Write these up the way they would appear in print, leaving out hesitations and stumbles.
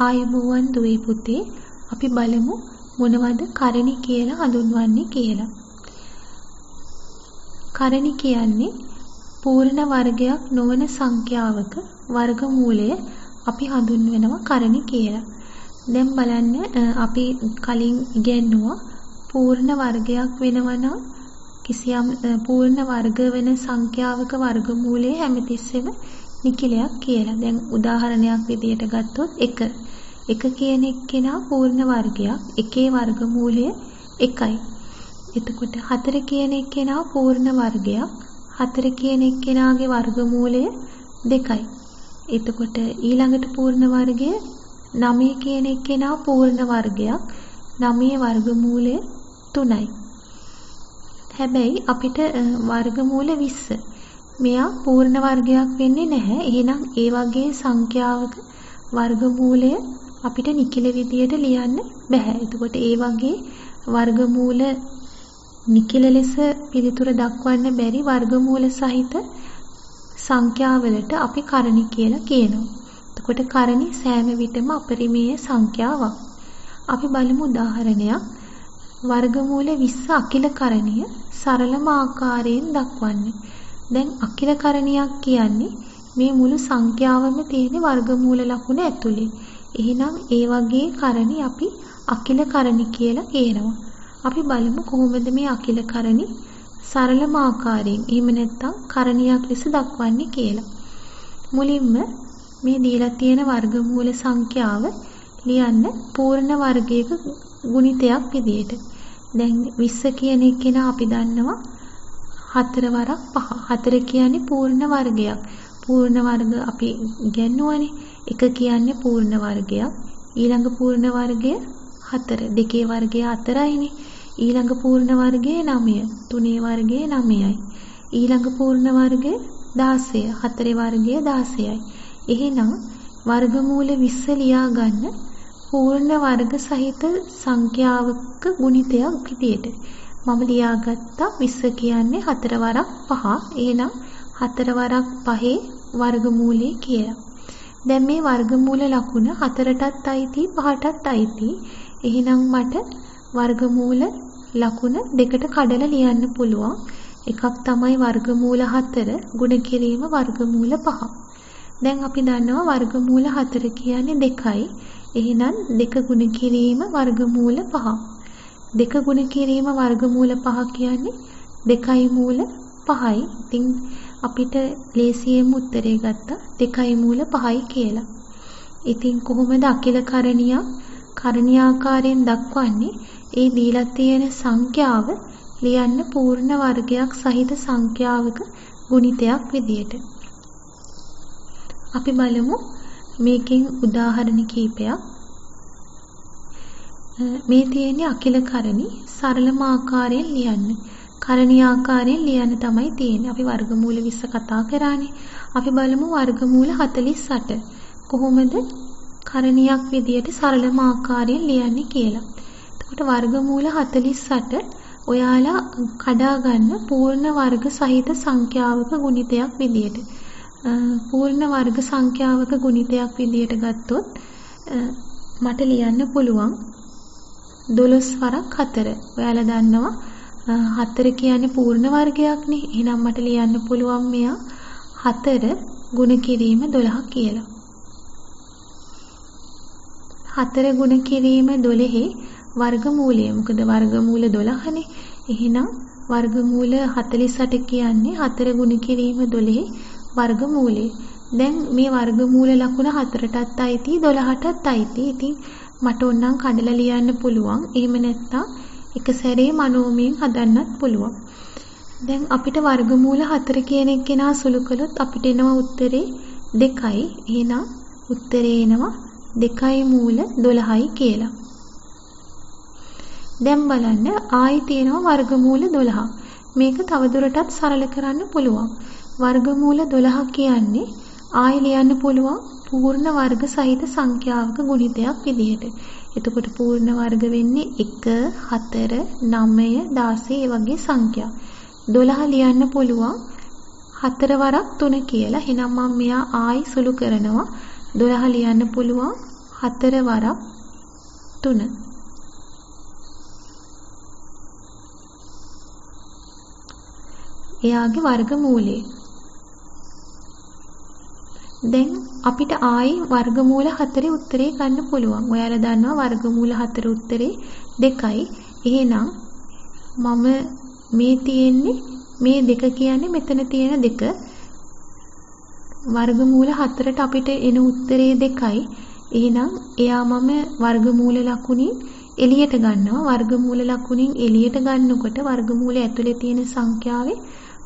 ආයුබෝවන් දුවේ පුතේ අපි බලමු මොනවද කරණි කියලා හඳුන්වන්නේ කියලා. කරණි කියන්නේ පූර්ණ වර්ගයක් නොවන සංඛ්‍යාවක වර්ගමූලය අපි හඳුන්වනවා කරණි කියලා. දැන් බලන්න අපි කලින් ඉගෙනුවා පූර්ණ වර්ගයක් වෙනවා නම් කිසියම් පූර්ණ වර්ග වෙන සංඛ්‍යාවක වර්ගමූලය හැමතිස්සෙම නිකිලයක් කියලා. දැන් උදාහරණයක් විදියට ගත්තොත් 1. 1 කියන එක්කෙනා පූර්ණ වර්ගයක්. එකේ වර්ගමූලය 1යි. එතකොට 4 කියන එක්කෙනා පූර්ණ වර්ගයක්. 4 කියන එක්කෙනාගේ වර්ගමූලය 2යි. එතකොට ඊළඟට පූර්ණ වර්ගය 9 කියන එක්කෙනා පූර්ණ වර්ගයක්. 9 වර්ගමූලය 3යි. හැබැයි අපිට වර්ගමූල 20. මෙයා පූර්ණ වර්ගයක් වෙන්නේ නැහැ. එහෙනම් ඒ වගේ සංඛ්‍යාවක වර්ගමූලය අපිට නිකිල විදියට ලියන්න බෑ. එතකොට ඒ වගේ වර්ගමූල නිකිල ලෙස පිළිතුර දක්වන්න බැරි වර්ගමූල සහිත සංඛ්‍යාවලට අපි කරණි කියලා කියනවා. එතකොට කරණි සෑම විටම අපරිමේය සංඛ්‍යාවක්. අපි බලමු උදාහරණයක්. වර්ගමූල 20 අකිල කරණිය සරලම ආකාරයෙන් දක්වන්නේ. දැන් අකිල කරණියක් කියන්නේ මේ මුළු සංඛ්‍යාවම තියෙන වර්ගමූල ලකුණ ඇතුලේ. එහෙනම් ඒ වගේ කරණි අපි අකිල කරණි කියලා කියනවා. අපි බලමු කොහොමද මේ අකිල කරණි සරලම ආකාරයෙන් එහෙම නැත්නම් කරණියක් ලෙස දක්වන්නේ කියලා. මුලින්ම මේ දීලා තියෙන වර්ගමූල සංඛ්‍යාව ලියන්න පූර්ණ වර්ගයක ගුණිතයක් විදියට. දැන් 20 කියන එකේන අපි දන්නවා 4 වරක් 5. 4 කියන්නේ පූර්ණ වර්ගයක්. පූර්ණ වර්ග අපි ඉගෙනුවානේ. 1 කියන්නේ පූර්ණ වර්ගයක්. ඊළඟ පූර්ණ වර්ගය 4. දෙකේ වර්ගය 4යිනේ. ඊළඟ පූර්ණ වර්ගය 9. තුනේ වර්ගය 9යි. ඊළඟ පූර්ණ වර්ගය 16. හතරේ වර්ගය 16යි. එහෙනම් වර්ගමූල 20 ලියා ගන්න පූර්ණ වර්ග සහිත සංඛ්‍යාවක ගුණිතයක් විදියට. මම ලියාගත්තා 20 කියන්නේ 4 වරක් 5. එහෙනම් 4 වරක් 5 වර්ගමූලය කියලා. දැන් මේ වර්ගමූල ලකුණ 4ටත් අයිති 5ටත් අයිති. එහෙනම් මට වර්ගමූල ලකුණ දෙකට කඩලා ලියන්න පුළුවන්. එකක් තමයි වර්ගමූල 4 ගුණ කිරීම වර්ගමූල 5. දැන් අපි දන්නවා වර්ගමූල 4 කියන්නේ 2යි. එහෙනම් 2 ගුණ කිරීම වර්ගමූල 5. 2 ගුණ කිරීම වර්ගමූල 5 කියන්නේ 2යි මූල 5යි. ඉතින් අපිට ලේසියෙන්ම උත්තරේ ගත්තා 2යි මූල 5යි කියලා. ඉතින් කොහොමද අකිල කරණියක් කරණියාකාරයෙන් දක්වන්නේ? ඒ දීලා තියෙන සංඛ්‍යාව ලියන්න පූර්ණ වර්ගයක් සහිත සංඛ්‍යාවක ගුණිතයක් විදියට. අපි බලමු මේකෙන් උදාහරණ කිහිපයක්. මේ තියෙන්නේ අකිල කරණි සරලම ආකාරයෙන් ලියන්න. කරණි ආකාරයෙන් ලියන්න තමයි තියෙන්නේ. අපි වර්ගමූල 20 කතා කරානේ. අපි බලමු වර්ගමූල 48. කොහොමද කරණියක් විදියට සරලම ආකාරයෙන් ලියන්නේ කියලා. එතකොට වර්ගමූල 48 ඔයාලා කඩා ගන්න පූර්ණ වර්ග සහිත සංඛ්‍යාවක ගුණිතයක් විදියට. පූර්ණ වර්ග සංඛ්‍යාවක ගුණිතයක් විදියට ගත්තොත් මට ලියන්න පුළුවන් 12 වරක් 4. ඔයාලා දන්නවා 4 කියන්නේ පූර්ණ වර්ගයක්නේ. එහෙනම් මට ලියන්න පුළුවන් මෙයා 4 ගුණ කිරීම 12 කියලා. 4 ගුණ කිරීම 12 වර්ගමූලය. මොකද වර්ගමූල 12නේ. එහෙනම් වර්ගමූල 48 කියන්නේ 4 ගුණ කිරීම 12 වර්ගමූලය. දැන් මේ වර්ගමූල ලකුණ 4ටත් අයිති 12ටත් අයිති. ඉතින් මට ඕනනම් කඩලා ලියන්න පුළුවන්. එහෙම නැත්නම් එක සැරේ මනෝමයෙන් හදන්නත් පුළුවන්. දැන් අපිට වර්ගමූල 4 කියන එක නා සුළු කළොත් අපිට එනවා උත්තරේ 2යි. එහෙනම් උත්තරේ එනවා 2යි මූල 12යි කියලා. දැන් බලන්න ආයි තියෙනවා වර්ගමූල 12. මේක තවදුරටත් සරල කරන්න පුළුවන්. වර්ගමූල 12 කියන්නේ ආයි ලියන්න පුළුවන් පූර්ණ වර්ග සහිත සංඛ්‍යාවක ගුණිතයක් විදිහට. එතකොට පූර්ණ වර්ග වෙන්නේ 1, 4, 9, 16 වගේ සංඛ්‍යා. 12 ලියන්න පුළුවන් 4 වරක් 3 කියලා. එහෙනම් මම මෙයා ආයි සුළු කරනවා. 12 ලියන්න පුළුවන් 4 වරක් 3. එයාගේ වර්ගමූලය. දැන් අපිට ආයි වර්ගමූල 4 උත්තරේ ගන්න පුළුවන්. ඔයාලා දන්නවා වර්ගමූල 4 උත්තරේ 2යි. එහෙනම් මම මේ තියෙන්නේ මේ 2 කියන්නේ මෙතන තියෙන 2. වර්ගමූල 4ට අපිට එන උත්තරේ 2යි. එහෙනම් එයා මම වර්ගමූල ලකුණින් එළියට ගන්නවා. වර්ගමූල ලකුණින් එළියට ගන්නකොට වර්ගමූලය ඇතුලේ තියෙන සංඛ්‍යාවේ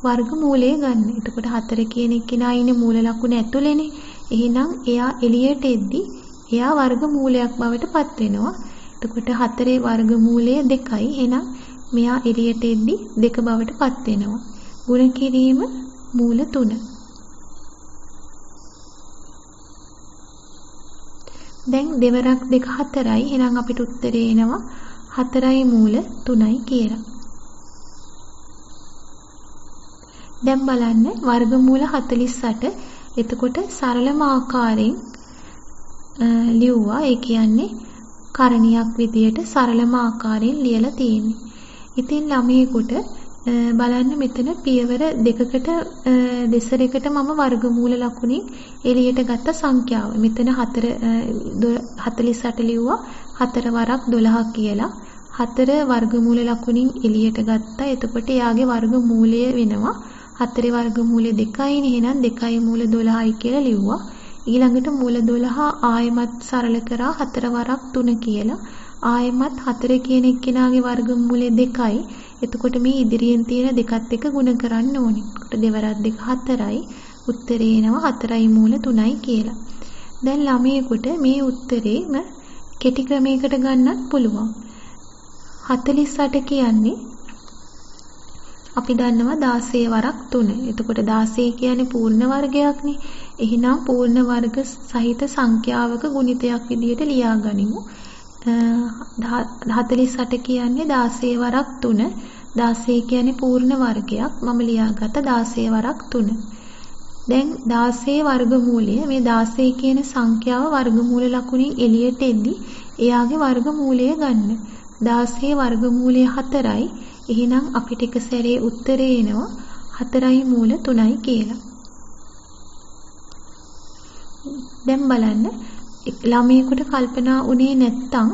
වර්ගමූලය ගන්න. එතකොට 4 කියන එක්කෙනා ඉන්නේ මූල ලකුණ ඇතුලේනේ. එහෙනම් එයා එළියට එද්දි එයා වර්ගමූලයක් බවට පත් වෙනවා. එතකොට 4 වර්ගමූලය 2යි. එහෙනම් මෙයා එළියට එද්දි 2 බවට පත් වෙනවා. ගුණ කිරීම මූල 3. දැන් දෙවරක් 2 4යි. එහෙනම් අපිට උත්තරේ එනවා 4යි මූල 3යි කියලා. දැන් බලන්න වර්ගමූල 48. එතකොට සරලම ආකාරයෙන් ලියුවා. ඒ කියන්නේ කරණියක් විදියට සරලම ආකාරයෙන් ලියලා තියෙන්නේ. ඉතින් ළමයෙකුට බලන්න මෙතන පියවර දෙකකට දෙසරයකට මම වර්ගමූල ලකුණින් එළියට ගත්ත සංඛ්‍යාව. මෙතන 48 ලිව්වා 4 වරක් 12 කියලා. 4 වර්ගමූල ලකුණින් එළියට ගත්තා. එතකොට එයාගේ වර්ගමූලය වෙනවා 4 වර්ගමූලය 2යිනේ. එහෙනම් 2යි මූල 12යි කියලා ලිව්වා. ඊළඟට මූල 12 ආයෙමත් සරල කරා 4 වරක් 3 කියලා. ආයෙමත් 4 කියන එක්කෙනාගේ වර්ගමූලය 2යි. එතකොට මේ ඉදිරියෙන් තියෙන දෙකත් එක්ක ගුණ කරන්න ඕනේ. එතකොට දෙවරක් 2 4යි. උත්තරේ එනවා 4යි මූල 3යි කියලා. දැන් ළමයෙකුට මේ උත්තරේම කෙටි ක්‍රමයකට ගන්නත් පුළුවන්. 48 කියන්නේ අපි දන්නවා 16 වරක් 3. එතකොට 16 කියන්නේ පූර්ණ වර්ගයක්නේ. එහෙනම් පූර්ණ වර්ග සහිත සංඛ්‍යාවක ගුණිතයක් විදිහට ලියා ගනිමු. 48 කියන්නේ 16 වරක් 3. 16 කියන්නේ පූර්ණ වර්ගයක්. මම ලියාගත්ත 16 වරක් 3. දැන් 16 වර්ගමූලය මේ 16 කියන සංඛ්‍යාව වර්ගමූල ලකුණින් එළියට එද්දි එයාගේ වර්ගමූලය ගන්න. 16 වර්ගමූලය 4යි. එහෙනම් අපිට එක සැරේ උත්තරේ එනවා 4යි මූල 3යි කියලා. දැන් බලන්න ළමයෙකුට කල්පනා උනේ නැත්තම්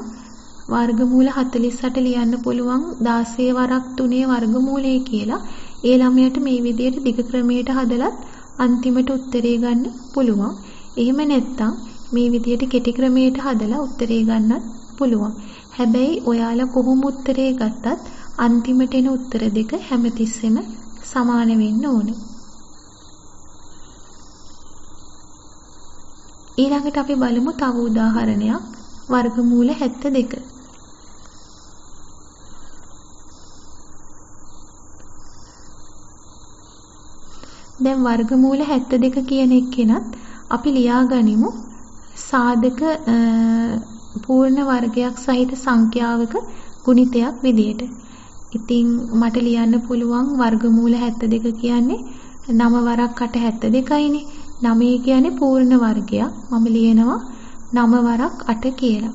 වර්ගමූල 48 ලියන්න පුළුවන් 16 වරක් 3 වර්ගමූලය කියලා. ඒ ළමයාට මේ විදිහට දිග ක්‍රමයට හදලත් අන්තිමට උත්තරේ ගන්න පුළුවන්. එහෙම නැත්තම් මේ විදිහට කෙටි ක්‍රමයට හදලා උත්තරේ ගන්නත් පුළුවන්. හැබැයි ඔයාලා කොහොම උත්තරේ ගත්තත් අන්තිමට එන උත්තර දෙක හැමතිස්සෙම සමාන වෙන්න ඕනේ. ඊළඟට අපි බලමු තව උදාහරණයක්. වර්ගමූල 72. දැන් වර්ගමූල 72 කියන එකෙනත් අපි ලියා ගනිමු සාධක පූර්ණ වර්ගයක් සහිත සංඛ්‍යාවක ගුණිතයක් විදියට. ඉතින් මට ලියන්න පුළුවන් වර්ගමූල 72 කියන්නේ 9 වරක් 8 72යිනේ. 9 කියන්නේ පූර්ණ වර්ගයක්. මම ලියනවා 9 වරක් 8 කියලා.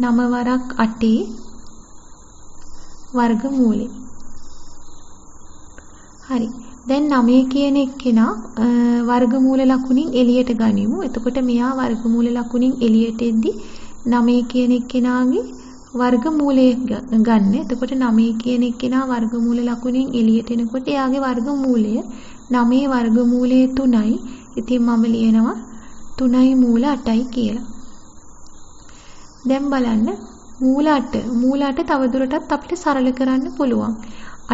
9 වරක් 8 වර්ගමූලය. හරි. දැන් 9 කියන එක්කෙනා වර්ගමූල ලකුණින් එළියට ගනිමු. එතකොට මෙයා වර්ගමූල ලකුණින් එළියට එද්දි 9 කියන එක්කෙනාගේ වර්ගමූලය ගන්න. එතකොට 9 කියන එක්කෙනා වර්ගමූල ලකුණින් එළියට එනකොට එයාගේ වර්ගමූලය 9 වර්ගමූලය 3යි. ඉතින් මම ලියනවා 3යි මූල 8යි කියලා. දැන් බලන්න මූල 8 තවදුරටත් අපිට සරල කරන්න පුළුවන්.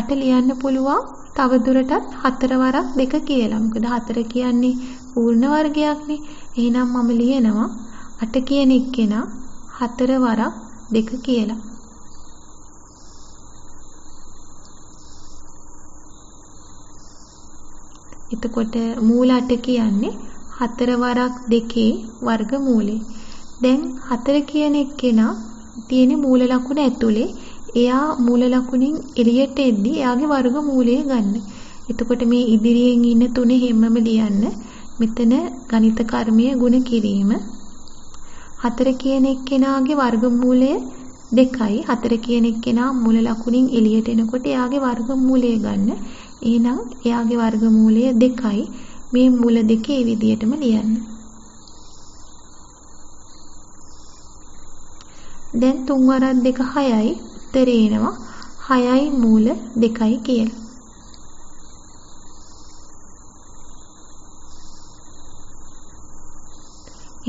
8 ලියන්න පුළුවන් තවදුරටත් 4 වරක් 2 කියලා. මොකද 4 කියන්නේ පූර්ණ වර්ගයක්නේ. එහෙනම් මම ලියනවා 8 කියන එක්කෙනා 4 වරක් 2 කියලා. එතකොට මූල 8 කියන්නේ 4 වරක් 2 වර්ගමූලය. දැන් 4 කියන එක්කෙනා තියෙන මූල ලකුණ ඇතුලේ එයා මූල ලකුණින් එළියට එද්දි එයාගේ වර්ගමූලය ගන්න. එතකොට මේ ඉදිරියෙන් ඉන්න 3 හැමම ලියන්න. මෙතන ගණිත කර්මය ගුණ කිරීම 4 කියන එක්කෙනාගේ වර්ගමූලය 2යි. 4 කියන එක්කෙනා මූල ලකුණින් එළියට එනකොට එයාගේ වර්ගමූලය ගන්න. එහෙනම් එයාගේ වර්ගමූලය 2යි. මේ මූල දෙක ඒ විදිහටම ලියන්න. දැන් 3 වරක් 2 6යි. උත්තරේ එනවා 6යි මූල 2යි කියලා.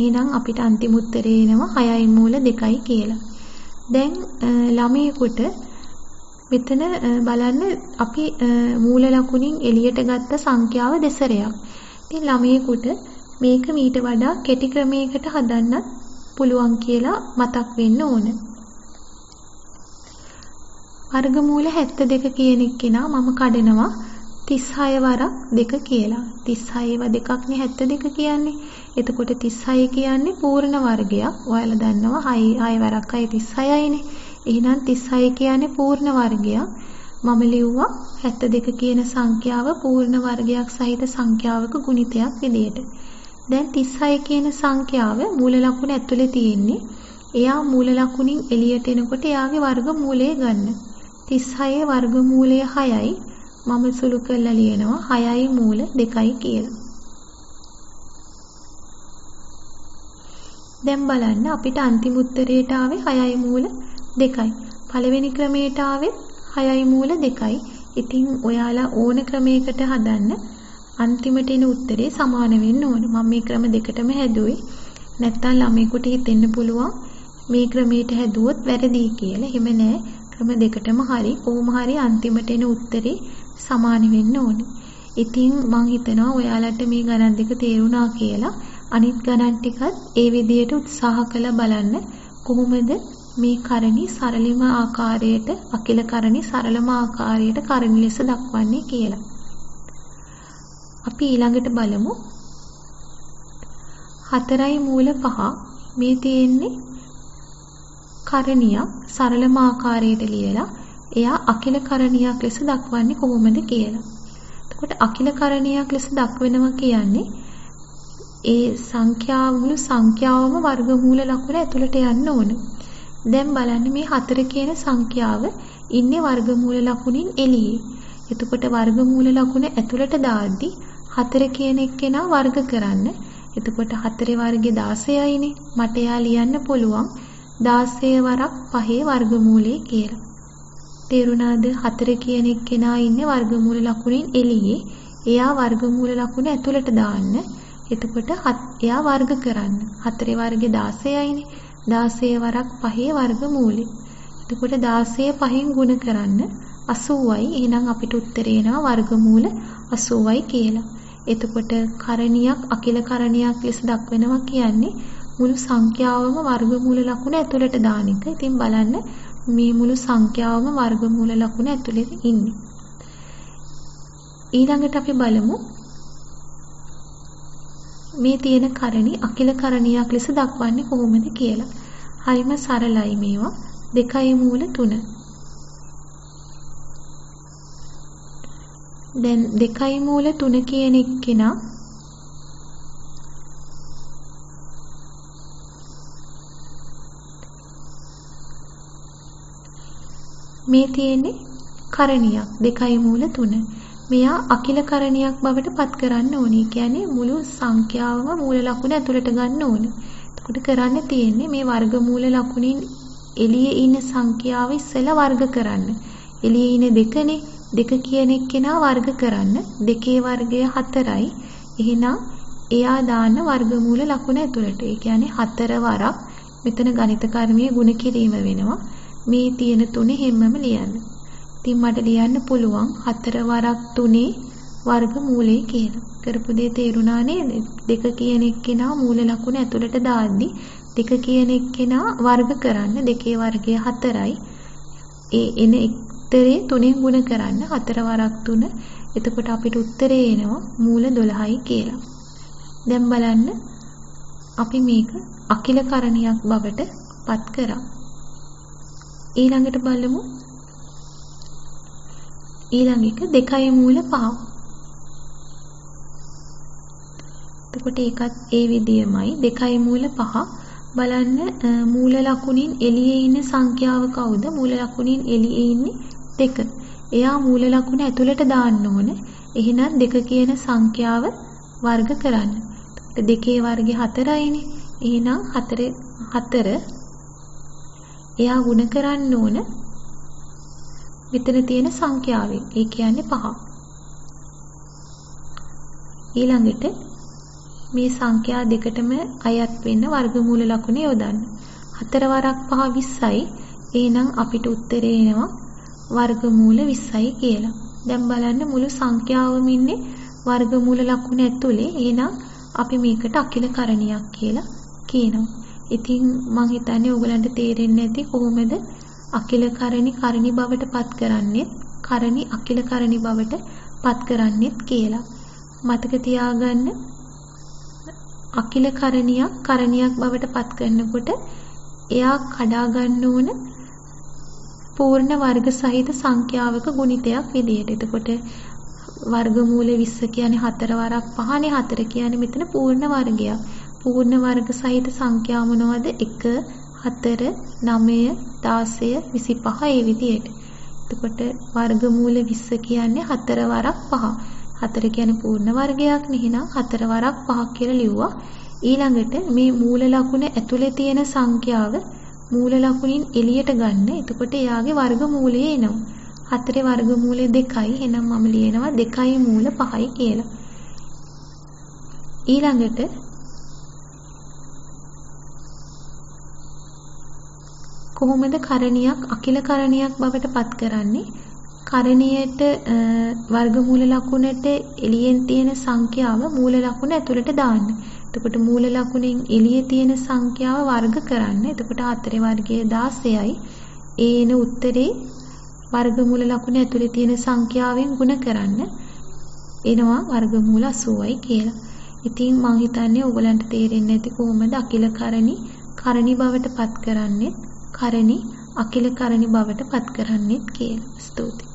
එහෙනම් අපිට අන්තිම උත්තරේ එනවා 6යි මූල 2යි කියලා. දැන් ළමයෙකුට මෙතන බලන්න අපි මූල ලකුණින් එළියට ගත්ත සංඛ්‍යාව දෙසරයක්. ඉතින් ළමයෙකුට මේක මීට වඩා කෙටි ක්‍රමයකට හදන්නත් පුළුවන් කියලා මතක් වෙන්න ඕන. වර්ගමූල 72 කියන එක්කෙනා මම කඩනවා 36 වරක් 2 කියලා. 36 ව දෙකක් නේ 72 කියන්නේ. එතකොට 36 කියන්නේ පූර්ණ වර්ගයක්. ඔයාලා දන්නවා 6 වරක් 6 36යිනේ. එහෙනම් 36 කියන්නේ පූර්ණ වර්ගයක්. මම ලිව්වා 72 කියන සංඛ්‍යාව පූර්ණ වර්ගයක් සහිත සංඛ්‍යාවක ගුණිතයක් විදියට. දැන් 36 කියන සංඛ්‍යාව මූල ලකුණ ඇතුලේ තියෙන්නේ. එයා මූල ලකුණින් එළියට එනකොට එයාගේ වර්ගමූලය ගන්න. 36 වර්ගමූලය 6යි. මම සුළු කරලා ලියනවා 6යි මූල 2යි කියලා. දැන් බලන්න අපිට අන්තිම උත්තරයට ආවේ 6යි මූල 2යි. පළවෙනි ක්‍රමයට ආවේ 6යි මූල 2යි. ඉතින් ඔයාලා ඕන ක්‍රමයකට හදන්න අන්තිමට එන උත්තරේ සමාන වෙන්න ඕන. මම මේ ක්‍රම දෙකටම හැදුවේ. නැත්තම් ළමයෙකුට හිතෙන්න පුළුවන් මේ ක්‍රමයට හැදුවොත් වැරදි කියලා. එහෙම නෑ. ක්‍රම දෙකටම හරි කොහොම හරි අන්තිමට එන උත්තරේ සමාන වෙන්න ඕනේ. ඉතින් මං හිතනවා ඔයාලට මේ ගණන් දෙක තේරුණා කියලා. අනිත් ගණන් ටිකත් ඒ විදිහට උත්සාහ කළ බලන්න කොහොමද මේ කරණි සරලම ආකාරයට අකිල කරණි සරලම ආකාරයට කරණි ලෙස දක්වන්නේ කියලා. අපි ඊළඟට බලමු 4යි මූල 5 මේ තියෙන්නේ කරණියක් සරලම ආකාරයට ලියලා එයා අකිල කරණියක් ලෙස දක්වන්නේ කොහොමද කියලා. එතකොට අකිල කරණියක් ලෙස දක්වනවා කියන්නේ ඒ මුළු සංඛ්‍යාවම වර්ගමූල ලකුණ ඇතුළට යන්න ඕන. දැන් බලන්න මේ 4 කියන සංඛ්‍යාව ඉන්නේ වර්ගමූල ලකුණින් එළියේ. එතකොට වර්ගමූල ලකුණ ඇතුළට දාද්දි 4 කියන එක්කෙනා වර්ග කරන්න. එතකොට 4 වර්ගය 16යිනේ. මට එයා ලියන්න පුළුවන් 16 වරක් 5 වර්ගමූලය කියලා. තේරුණාද? 4 කියන එක්කෙනා ඉන්නේ වර්ගමූල ලකුණින් එළියේ. එයා වර්ගමූල ලකුණ ඇතුළට දාන්න. එතකොට එයා වර්ග කරන්න. 4 වර්ගය 16යිනේ. 16 වරක් 5 වර්ගමූලය. එතකොට 16 5න් ගුණ කරන්න 80යි. එහෙනම් අපිට උත්තරේ එනවා වර්ගමූල 80යි කියලා. එතකොට කරණියක් අකිල කරණියක් ලෙස දක්වනවා කියන්නේ මුළු සංඛ්‍යාවම වර්ගමූල ලකුණ ඇතුළට දාන එක. ඉතින් බලන්න මේ මුළු සංඛ්‍යාවම වර්ගමූල ලකුණ ඇතුළේ ඉන්නේ. ඊළඟට අපි බලමු මේ තියෙන කරණි අකිල කරණියක් ලෙස දක්වන්නේ කොහොමද කියලා. හරිම සරලයි මේවා. 2යි මූල 3. දැන් 2යි මූල 3 කියන එක්කෙනා මේ තියෙන්නේ කරණියක් 2යි මූල 3. මෙයා අකිල කරණියක් බවට පත් කරන්න ඕනේ. කියන්නේ මුළු සංඛ්‍යාවම මූල ලකුණ ඇතුළට ගන්න ඕනේ. එතකොට කරන්න තියෙන්නේ මේ වර්ගමූල ලකුණින් එළියේ ඉන්න සංඛ්‍යාව ඉස්සෙල්ලා වර්ග කරන්න. එළියේ ඉන්නේ 2නේ. 2 කියන එක්කෙනා වර්ග කරන්න. 2 වර්ගය 4යි. එහෙනම් එයා දාන්න වර්ගමූල ලකුණ ඇතුළට. ඒ කියන්නේ 4 වරක් මෙතන ගණිත කර්මයේ ගුණ කිරීම වෙනවා. මේ තියෙන 3 හැමම ලියන්න. ඉතින් මට ලියන්න පුළුවන් 4 වරක් 3 වර්ගමූලය කියලා. කරපු දේ තේරුණා නේද? 2 කියන එක්කෙනා මූල ලකුණ ඇතුළට දාද්දි 2 කියන එක්කෙනා වර්ග කරන්න. 2 වර්ගය 4යි. ඒ එන උත්තරේ 3න් ගුණ කරන්න 4 වරක් 3. එතකොට අපිට උත්තරේ එනවා මූල 12යි කියලා. දැන් බලන්න අපි මේක අකිල කරණියක් බවට පත් කරා. ඊළඟට බලමු ඊළඟ එක 2යි මූල 5. එතකොට ඒකත් ඒ විදියමයි 2 මූල 5 බලන්න මූල ලකුණින් එළියේ ඉන්න සංඛ්‍යාව කවුද? මූල ලකුණින් එළියේ ඉන්නේ 2. එයා මූල ලකුණ ඇතුළට දාන්න ඕන. එහෙනම් 2 කියන සංඛ්‍යාව වර්ග කරන්න. එතකොට 2 වර්ගය 4යිනේ. එහෙනම් 4 එයා ගුණ කරන්න ඕන මෙතන තියෙන සංඛ්‍යාවෙන්. ඒ කියන්නේ 5. ඊළඟට මේ සංඛ්‍යා දෙකටම අයත් වෙන්න වර්ගමූල ලකුණ යොදන්න. 4 වරක් 5 20යි. එහෙනම් අපිට උත්තරේ එනවා වර්ගමූල 20යි කියලා. දැන් බලන්න මුළු සංඛ්‍යාවම ඉන්නේ වර්ගමූල ලකුණ ඇතුලේ. එහෙනම් අපි මේකට අකිල කරණියක් කියලා කියනවා. ඉතින් මම හිතන්නේ ඔයගලන්ට තේරෙන්නේ නැති කොහොමද අකිල කරණි බවට පත් කරන්නේ, කරණි අකිල කරණි බවට පත් කරන්නේත් කියලා. මතක තියාගන්න අකිල කරණියක් බවට පත් කරනකොට එයා කඩා ගන්න ඕන පූර්ණ වර්ග සහිත සංඛ්‍යාවක ගුණිතයක් විදියට. එතකොට වර්ගමූල 20 කියන්නේ 4 වරක් 5නේ. 4 කියන්නේ මෙතන පූර්ණ වර්ගයක්. පූර්ණ වර්ග සහිත සංඛ්‍යා මොනවද? 1 4 9 16 25 ඒ විදියට. එතකොට වර්ගමූල 20 කියන්නේ 4 වරක් 5. 4 කියන්නේ පූර්ණ වර්ගයක් නේ. එහෙනම් 4 වරක් 5ක් කියලා ලිව්වා. ඊළඟට මේ මූල ලකුණ ඇතුලේ තියෙන සංඛ්‍යාව මූල ලකුණින් එළියට ගන්න. එතකොට එයාගේ වර්ගමූලය එනවා. 4 වර්ගමූලය 2යි. එහෙනම් මම ලියනවා 2 මූල 5යි කියලා. ඊළඟට කොහොමද කරණියක් අකිල කරණියක් බවට පත් කරන්නේ? කරණියට වර්ගමූල ලකුණට එළියෙන් තියෙන සංඛ්‍යාව මූල ලකුණ ඇතුළට දාන්න. එතකොට මූල ලකුණෙන් එළියේ තියෙන සංඛ්‍යාව වර්ග කරන්න. එතකොට 4 වර්ගය 16යි. ඒන උත්තරේ වර්ගමූල ලකුණ ඇතුලේ තියෙන සංඛ්‍යාවෙන් ගුණ කරන්න. එනවා වර්ගමූල 80යි කියලා. ඉතින් මම හිතන්නේ ඔයගලන්ට තේරෙන්නේ නැති කොහොමද අකිල කරණි බවට පත් කරන්නේ, කරණි අකිල කරණි බවට පත් කරන්නේ කියලා. ස්තුතියි.